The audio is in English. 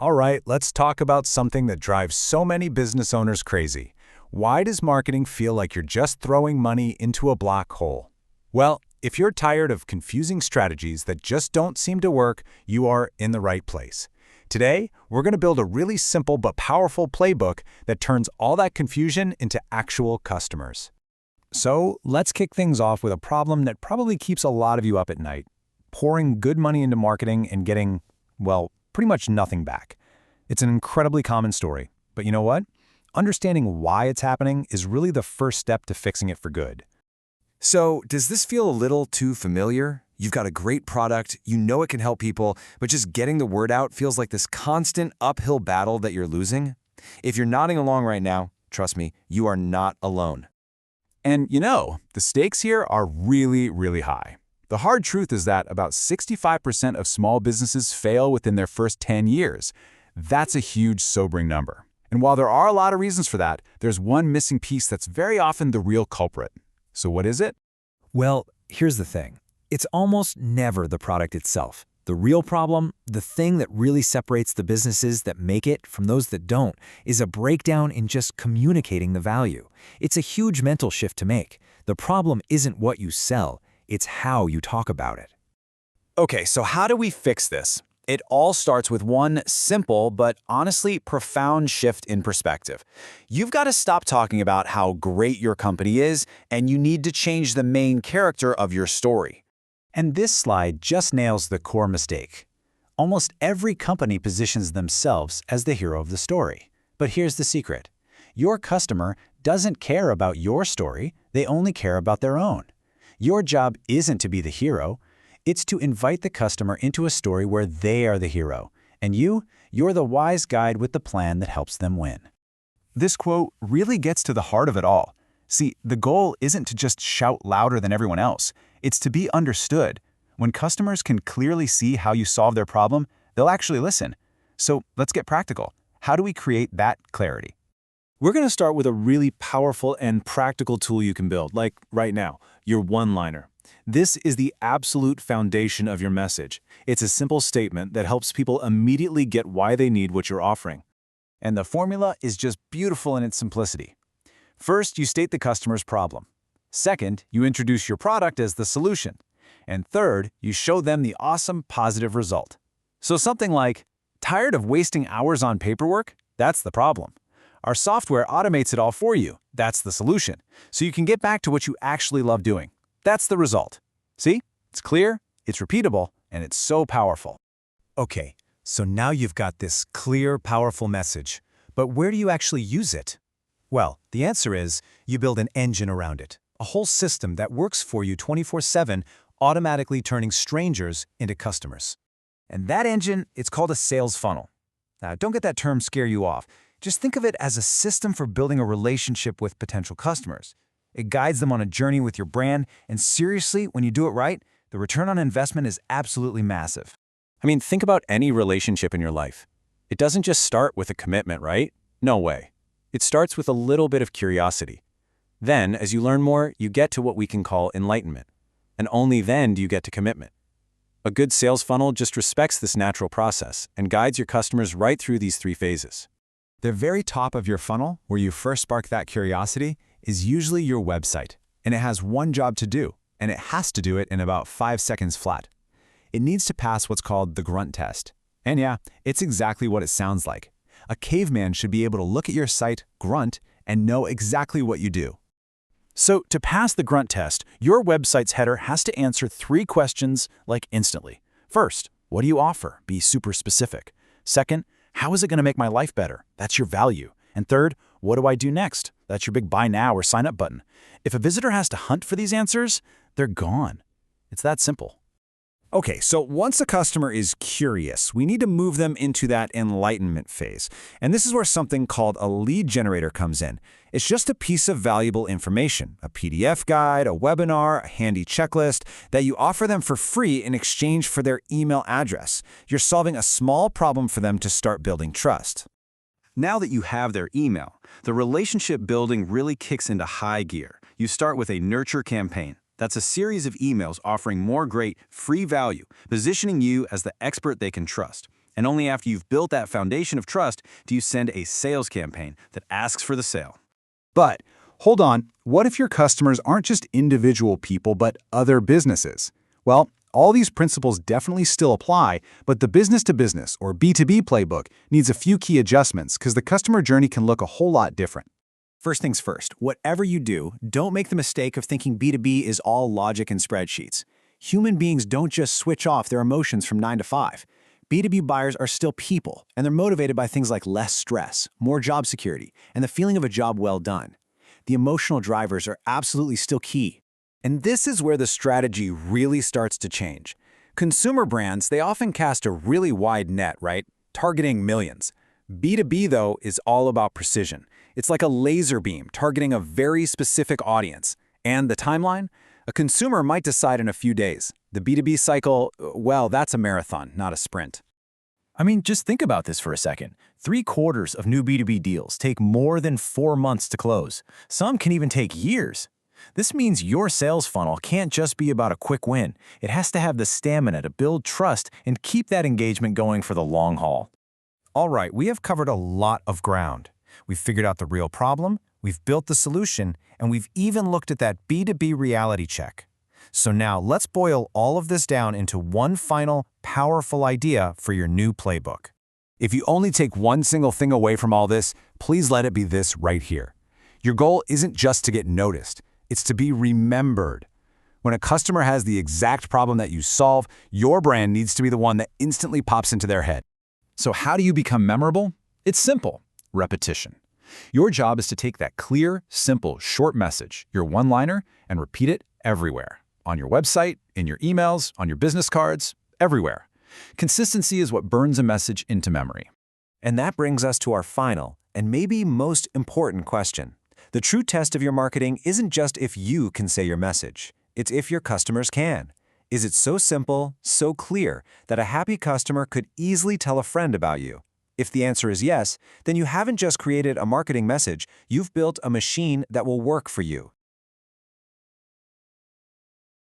All right, let's talk about something that drives so many business owners crazy. Why does marketing feel like you're just throwing money into a black hole? Well, if you're tired of confusing strategies that just don't seem to work, you are in the right place. Today, we're going to build a really simple but powerful playbook that turns all that confusion into actual customers. So, let's kick things off with a problem that probably keeps a lot of you up at night: pouring good money into marketing and getting, well, pretty much nothing back. It's an incredibly common story, but you know what? Understanding why it's happening is really the first step to fixing it for good. So, does this feel a little too familiar? You've got a great product, you know it can help people, but just getting the word out feels like this constant uphill battle that you're losing? If you're nodding along right now, trust me, you are not alone. And the stakes here are really, really high. The hard truth is that about 65% of small businesses fail within their first 10 years. That's a huge, sobering number. And while there are a lot of reasons for that, there's one missing piece that's very often the real culprit. So what is it? Well, here's the thing. It's almost never the product itself. The real problem, the thing that really separates the businesses that make it from those that don't, is a breakdown in just communicating the value. It's a huge mental shift to make. The problem isn't what you sell, it's how you talk about it. Okay, so how do we fix this? It all starts with one simple but honestly profound shift in perspective. You've got to stop talking about how great your company is, and you need to change the main character of your story. And this slide just nails the core mistake. Almost every company positions themselves as the hero of the story. But here's the secret. Your customer doesn't care about your story, they only care about their own. Your job isn't to be the hero, it's to invite the customer into a story where they are the hero, and you're the wise guide with the plan that helps them win. This quote really gets to the heart of it all. See, the goal isn't to just shout louder than everyone else, it's to be understood. When customers can clearly see how you solve their problem, they'll actually listen. So let's get practical. How do we create that clarity? We're going to start with a really powerful and practical tool you can build, like right now, your one-liner. This is the absolute foundation of your message. It's a simple statement that helps people immediately get why they need what you're offering. And the formula is just beautiful in its simplicity. First, you state the customer's problem. Second, you introduce your product as the solution. And third, you show them the awesome positive result. So something like, tired of wasting hours on paperwork? That's the problem. Our software automates it all for you. That's the solution. So you can get back to what you actually love doing. That's the result. See? It's clear, it's repeatable, and it's so powerful. Okay, so now you've got this clear, powerful message. But where do you actually use it? Well, the answer is you build an engine around it, a whole system that works for you 24/7, automatically turning strangers into customers. And that engine, it's called a sales funnel. Now, don't get that term scare you off. Just think of it as a system for building a relationship with potential customers. It guides them on a journey with your brand, and seriously, when you do it right, the return on investment is absolutely massive. I mean, think about any relationship in your life. It doesn't just start with a commitment, right? No way. It starts with a little bit of curiosity. Then, as you learn more, you get to what we can call enlightenment. And only then do you get to commitment. A good sales funnel just respects this natural process and guides your customers right through these three phases. The very top of your funnel, where you first spark that curiosity, is usually your website. And it has one job to do, and it has to do it in about 5 seconds flat. It needs to pass what's called the grunt test. And yeah, it's exactly what it sounds like. A caveman should be able to look at your site, grunt, and know exactly what you do. So to pass the grunt test, your website's header has to answer 3 questions like instantly. First, what do you offer? Be super specific. Second, how is it going to make my life better? That's your value. And third, what do I do next? That's your big buy now or sign up button. If a visitor has to hunt for these answers, they're gone. It's that simple. Okay, so once a customer is curious, we need to move them into that enlightenment phase. And this is where something called a lead generator comes in. It's just a piece of valuable information, a PDF guide, a webinar, a handy checklist that you offer them for free in exchange for their email address. You're solving a small problem for them to start building trust. Now that you have their email, the relationship building really kicks into high gear. You start with a nurture campaign. That's a series of emails offering more great, free value, positioning you as the expert they can trust. And only after you've built that foundation of trust do you send a sales campaign that asks for the sale. But hold on, what if your customers aren't just individual people but other businesses? Well, all these principles definitely still apply, but the business-to-business or B2B playbook needs a few key adjustments because the customer journey can look a whole lot different. First things first, whatever you do, don't make the mistake of thinking B2B is all logic and spreadsheets. Human beings don't just switch off their emotions from 9 to 5. B2B buyers are still people, and they're motivated by things like less stress, more job security, and the feeling of a job well done. The emotional drivers are absolutely still key. And this is where the strategy really starts to change. Consumer brands, they often cast a really wide net, right? Targeting millions. B2B, though, is all about precision. It's like a laser beam targeting a very specific audience. And the timeline? A consumer might decide in a few days. The B2B cycle, well, that's a marathon, not a sprint. I mean, just think about this for a second. 3/4 of new B2B deals take more than 4 months to close. Some can even take years. This means your sales funnel can't just be about a quick win. It has to have the stamina to build trust and keep that engagement going for the long haul. All right, we have covered a lot of ground. We've figured out the real problem, we've built the solution, and we've even looked at that B2B reality check. So now let's boil all of this down into one final, powerful idea for your new playbook. If you only take one single thing away from all this, please let it be this right here. Your goal isn't just to get noticed, it's to be remembered. When a customer has the exact problem that you solve, your brand needs to be the one that instantly pops into their head. So how do you become memorable? It's simple. Repetition. Your job is to take that clear, simple, short message, your one-liner, and repeat it everywhere. On your website, in your emails, on your business cards, everywhere. Consistency is what burns a message into memory. And that brings us to our final and maybe most important question. The true test of your marketing isn't just if you can say your message. It's if your customers can. Is it so simple, so clear, that a happy customer could easily tell a friend about you? If the answer is yes, then you haven't just created a marketing message, you've built a machine that will work for you.